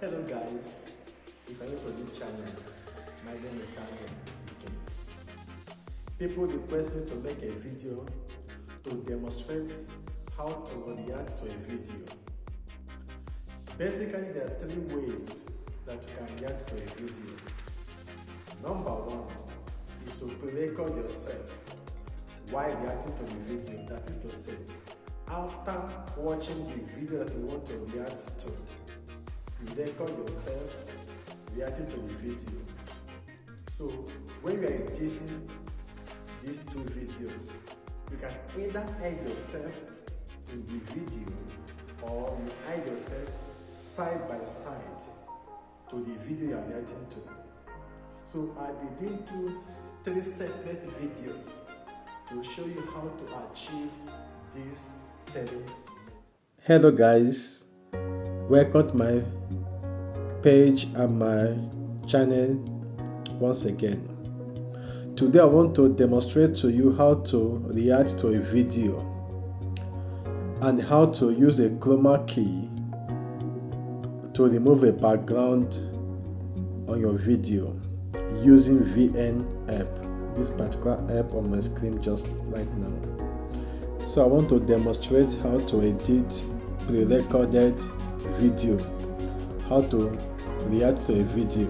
Hello guys, if you're new to this channel, my name is Daniel. People request me to make a video to demonstrate how to react to a video. Basically, there are three ways that you can react to a video. Number one is to pre-record yourself while reacting to the video. That is to say, after watching the video that you want to react to, you record yourself reacting to the video. So when you are editing these two videos, you can either hide yourself in the video or you hide yourself side by side to the video you are reacting to. So I'll be doing three separate videos to show you how to achieve this three. Hello guys, welcome to my page and my channel once again. Today I want to demonstrate to you how to react to a video and how to use a chroma key to remove a background on your video using VN app, this particular app on my screen just right now. So I want to demonstrate how to edit pre-recorded video, how to react to a video.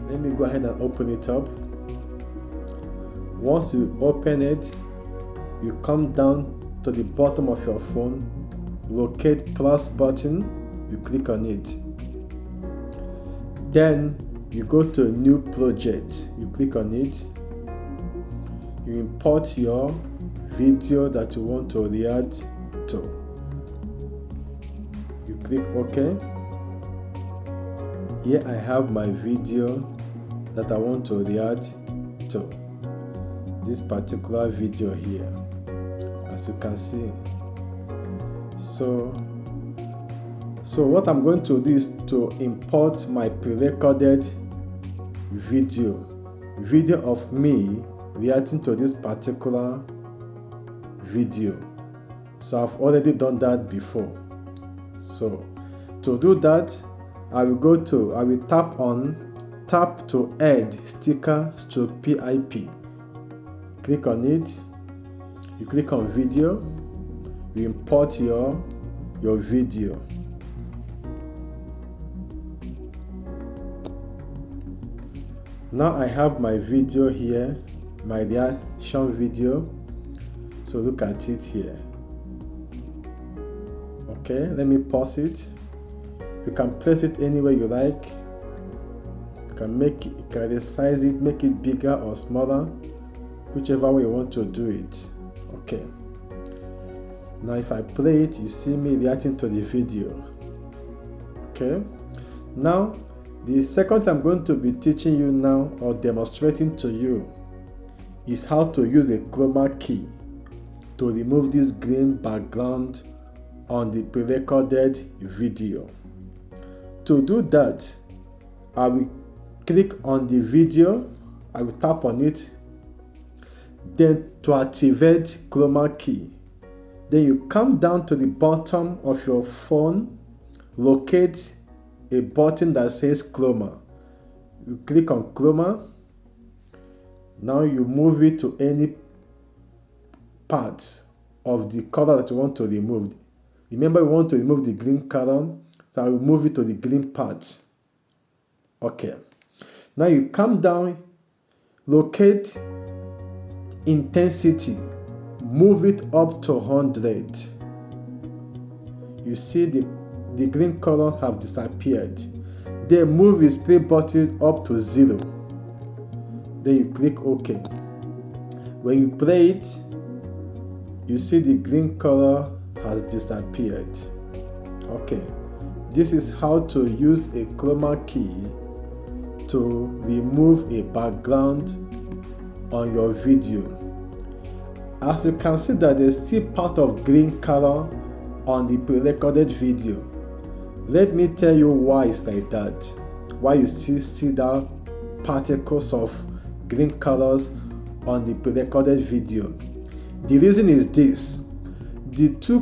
Let me go ahead and open it up. Once you open it, you come down to the bottom of your phone, locate plus button, you click on it. Then you go to a new project, you click on it. You import your video that you want to react to. You click OK. Here I have my video that I want to react to. This particular video here, as you can see. So what I'm going to do is to import my pre-recorded video of me reacting to this particular video. So I've already done that before. So to do that, I will tap to add sticker / PIP. Click on it, you click on video, you import your video. Now I have my video here, my reaction video. So look at it here. Okay, let me pause it. You can place it anywhere you like. You can resize it, make it bigger or smaller, whichever way you want to do it. Okay. Now if I play it, you see me reacting to the video. Okay. Now the second thing I'm going to be teaching you now or demonstrating to you is how to use a chroma key to remove this green background on the pre-recorded video. To do that, I will click on the video, I will tap on it. Then to activate chroma key, then you come down to the bottom of your phone, locate a button that says chroma. You click on chroma. Now you move it to any part of the color that you want to remove. Remember, we want to remove the green color, so I will move it to the green part. Okay. Now you come down, locate intensity, move it up to 100. You see the green color have disappeared. Then move the spray button up to 0. Then you click OK. When you play it, you see the green color has disappeared. Okay, this is how to use a chroma key to remove a background on your video. As you can see that there's still part of green color on the pre-recorded video. Let me tell you why it's like that. Why you still see that particles of green colors on the pre-recorded video. The reason is this: the two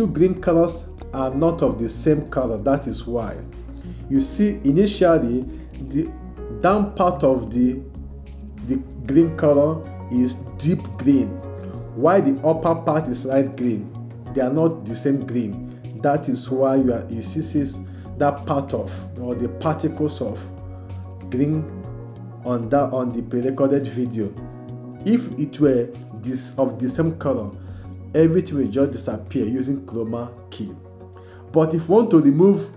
green colors are not of the same color. That is why. You see, initially, the down part of the green color is deep green, while the upper part is light green. They are not the same green. That is why you see that part of, or the particles of green on the pre-recorded video. If it were of the same color, everything will just disappear using chroma key. But if you want to remove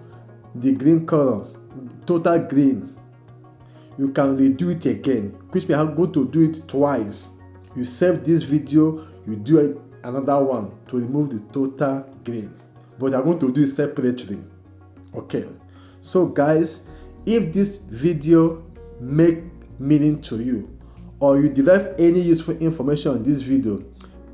the green color, total green, you can redo it again, which means I'm going to do it twice. You save this video, you do another one to remove the total green, but I'm going to do it separately. Okay, so guys, if this video make meaning to you, or you derive any useful information on this video,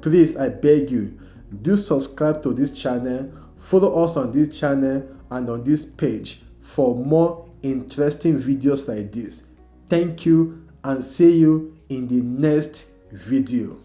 please, I beg you, do subscribe to this channel, follow us on this channel and on this page for more interesting videos like this. Thank you, and see you in the next video.